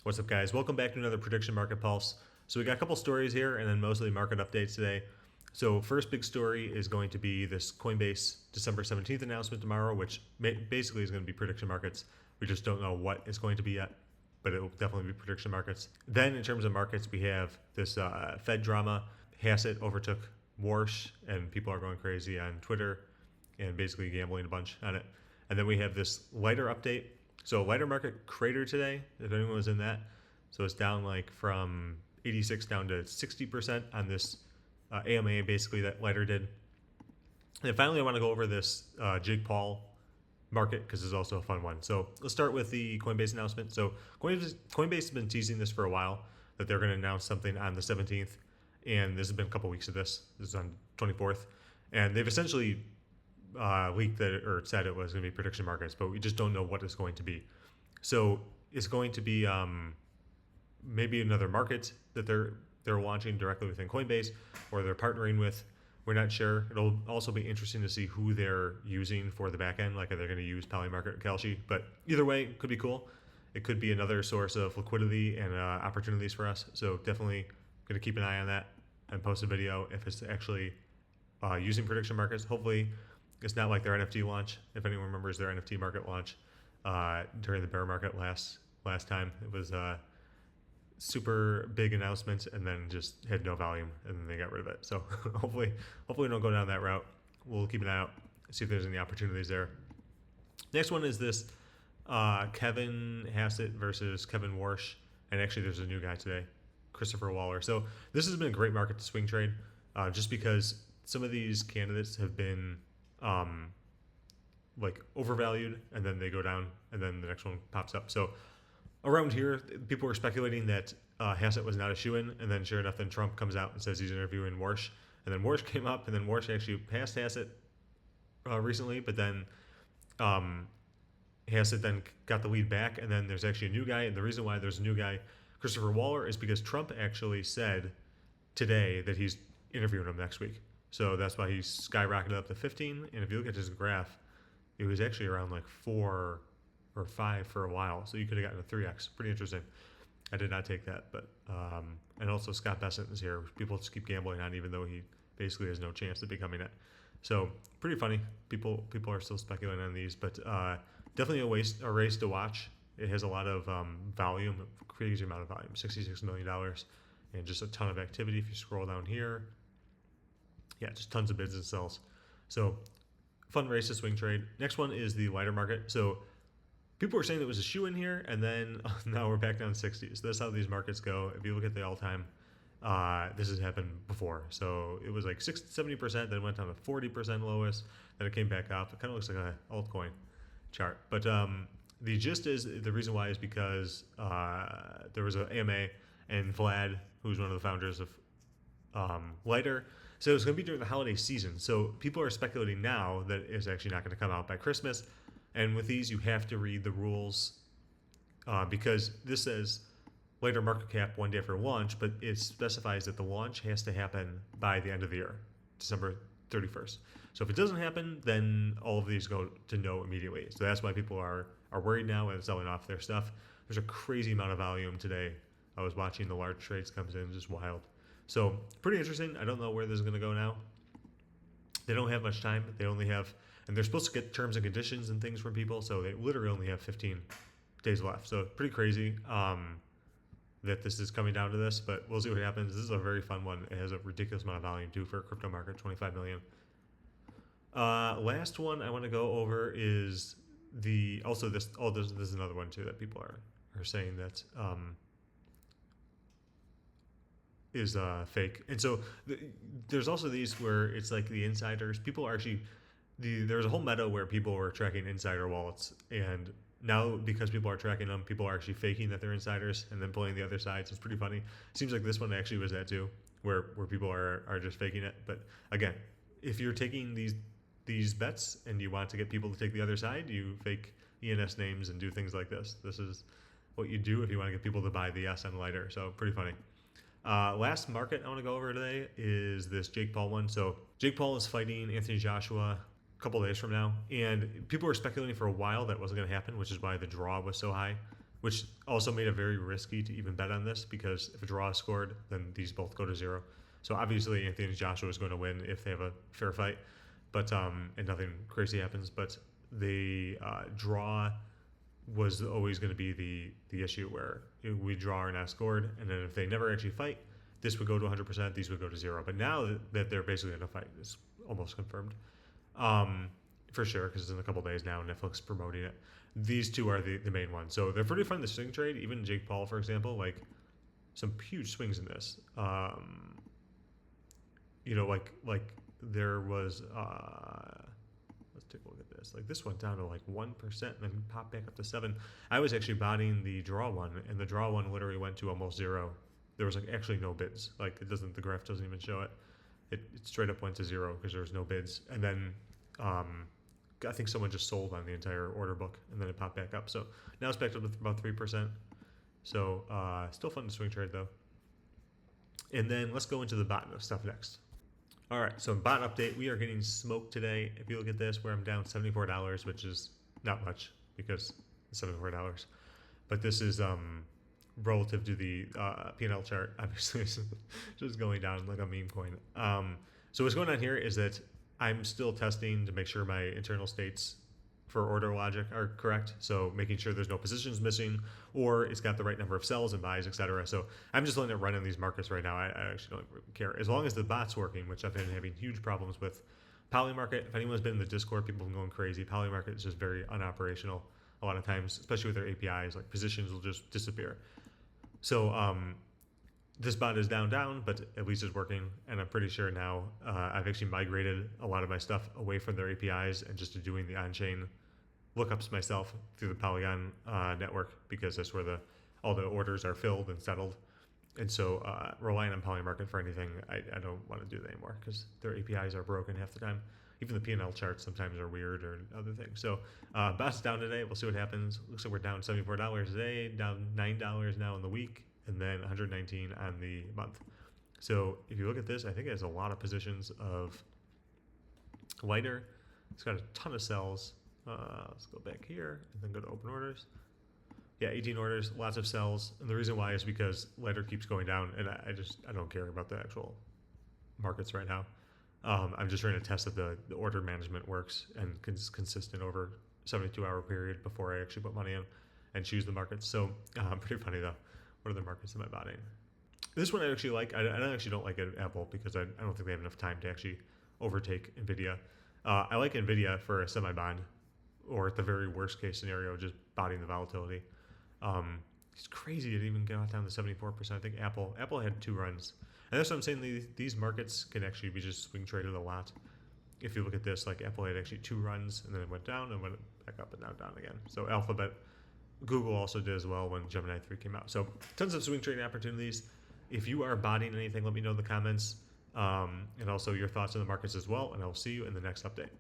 What's up, guys? Welcome back to another Prediction Market Pulse. So we got a couple stories here and then mostly market updates today. So first big story is going to be this Coinbase December 17th announcement tomorrow, which basically is going to be prediction markets. We just don't know what it's going to be yet, but it will definitely be prediction markets. Then in terms of markets, we have this Fed drama. Hassett overtook Warsh, and people are going crazy on Twitter and basically gambling a bunch on it. And then we have this lighter update. So lighter market cratered today, if anyone was in that. So it's down like from 86 down to 60% on this AMA basically that lighter did. And finally, I want to go over this Jake Paul market because it's also a fun one. So let's start with the Coinbase announcement. So Coinbase has been teasing this for a while that they're going to announce something on the 17th. And this has been a couple weeks of this. This is on 24th. And they've essentially leaked that or said it was going to be prediction markets, but we just don't know what it's going to be. So it's going to be maybe another market that they're launching directly within Coinbase or they're partnering with. We're not sure. It'll also be interesting to see who they're using for the back end. Like, are they going to use Polymarket or Kalshi? But either way, it could be cool. It could be another source of liquidity and opportunities for us. So definitely going to keep an eye on that and post a video if it's actually using prediction markets. Hopefully, it's not like their NFT launch. If anyone remembers their NFT market launch during the bear market last time, it was a super big announcement and then just had no volume and then they got rid of it. So hopefully we don't go down that route. We'll keep an eye out, see if there's any opportunities there. Next one is this Kevin Hassett versus Kevin Warsh. And actually there's a new guy today, Christopher Waller. So this has been a great market to swing trade just because some of these candidates have been like overvalued and then they go down and then the next one pops up. So around here, people were speculating that Hassett was not a shoo-in, and then sure enough, then Trump comes out and says he's interviewing Warsh, and then Warsh came up, and then Warsh actually passed Hassett recently, but then Hassett then got the lead back, and then there's actually a new guy, and the reason why there's a new guy, Christopher Waller, is because Trump actually said today that he's interviewing him next week. So that's why he skyrocketed up to 15. And if you look at his graph, it was actually around like 4 or 5 for a while. So you could have gotten a 3x. Pretty interesting. I did not take that. But and also Scott Bessent is here. People just keep gambling on even though he basically has no chance of becoming it. So pretty funny. People are still speculating on these. But definitely a race to watch. It has a lot of volume, crazy amount of volume, $66 million. And just a ton of activity if you scroll down here. Yeah, just tons of bids and sells. So fun race to swing trade. Next one is the lighter market. So people were saying it was a shoe in here, and then now we're back down 60. So that's how these markets go. If you look at the all-time, this has happened before. So it was like 70%, then went down to 40% lowest, then it came back up. It kind of looks like an altcoin chart. But the gist is, the reason why is because there was an AMA, and Vlad, who's one of the founders of lighter. So it's going to be during the holiday season. So people are speculating now that it's actually not going to come out by Christmas. And with these, you have to read the rules because this says later market cap 1 day after launch, but it specifies that the launch has to happen by the end of the year, December 31st. So if it doesn't happen, then all of these go to no immediately. So that's why people are worried now and selling off their stuff. There's a crazy amount of volume today. I was watching the large trades comes in, just wild. So pretty interesting. I don't know where this is going to go now. They don't have much time. They only have, and they're supposed to get terms and conditions and things from people. So they literally only have 15 days left. So pretty crazy that this is coming down to this, but we'll see what happens. This is a very fun one. It has a ridiculous amount of volume too for a crypto market, 25 million. Last one I want to go over is this is another one too that people are saying that is fake. And so there's also these where it's like the insiders. People are actually, there's a whole meta where people were tracking insider wallets. And now because people are tracking them, people are actually faking that they're insiders and then pulling the other side. So it's pretty funny. Seems like this one actually was that too, where people are just faking it. But again, if you're taking these bets and you want to get people to take the other side, you fake ENS names and do things like this. This is what you do if you want to get people to buy the S on lighter. So pretty funny. Last market I want to go over today is this Jake Paul one. So Jake Paul is fighting Anthony Joshua a couple days from now, and people were speculating for a while that wasn't going to happen, which is why the draw was so high. which also made it very risky to even bet on this because if a draw is scored, then these both go to 0. So obviously Anthony Joshua is going to win if they have a fair fight, but and nothing crazy happens. But the draw was always going to be the issue where we draw or not scored, and then if they never actually fight, this would go to 100%, these would go to 0. But now that they're basically in a fight, it's almost confirmed. For sure, because it's in a couple days now, Netflix promoting it. These two are the main ones. So they're pretty fun to swing trade. Even Jake Paul, for example, like some huge swings in this. Like there was, let's take a look at this. Like this went down to like 1% and then popped back up to 7. I was actually botting the draw one, and the draw one literally went to almost 0. There was like actually no bids. Like the graph doesn't even show it. It straight up went to 0 because there was no bids. And then I think someone just sold on the entire order book, and then it popped back up. So now it's back up with about 3%. So still fun to swing trade though. And then let's go into the bot stuff next. All right, so bot update, we are getting smoked today. If you look at this, where I'm down $74, which is not much because it's $74. But this is relative to the P&L chart, obviously it's just going down like a meme coin. So what's going on here is that I'm still testing to make sure my internal states for order logic are correct. So making sure there's no positions missing, or it's got the right number of sells and buys, etc. So I'm just letting it run in these markets right now. I actually don't really care. As long as the bot's working, which I've been having huge problems with. Polymarket, if anyone's been in the Discord, people have been going crazy. Polymarket is just very unoperational a lot of times, especially with their APIs. Like positions will just disappear. So this bot is down, but at least it's working. And I'm pretty sure now I've actually migrated a lot of my stuff away from their APIs and just to doing the on-chain lookups myself through the Polygon network, because that's where all the orders are filled and settled. And so relying on Polymarket for anything, I don't want to do that anymore because their APIs are broken half the time. Even the P&L charts sometimes are weird or other things. So bot's down today. We'll see what happens. Looks like we're down $74 today, down $9 now in the week, and then $119 on the month. So if you look at this, I think it has a lot of positions of lighter. It's got a ton of sells. Let's go back here and then go to open orders. Yeah, 18 orders, lots of sells. And the reason why is because lighter keeps going down, and I don't care about the actual markets right now. I'm just trying to test that the order management works and consistent over 72-hour period before I actually put money in and choose the markets. So pretty funny though. What other markets am I buying? This one I actually like. I actually don't like Apple because I don't think they have enough time to actually overtake NVIDIA. I like NVIDIA for a semi-bond, or at the very worst case scenario, just botting the volatility. It's crazy to even go down to 74%. I think Apple had 2 runs. And that's what I'm saying. These markets can actually be just swing traded a lot. If you look at this, like Apple had actually 2 runs, and then it went down and went back up and now down again. So Alphabet, Google also did as well when Gemini 3 came out. So tons of swing trading opportunities. If you are botting anything, let me know in the comments. And also your thoughts on the markets as well. And I'll see you in the next update.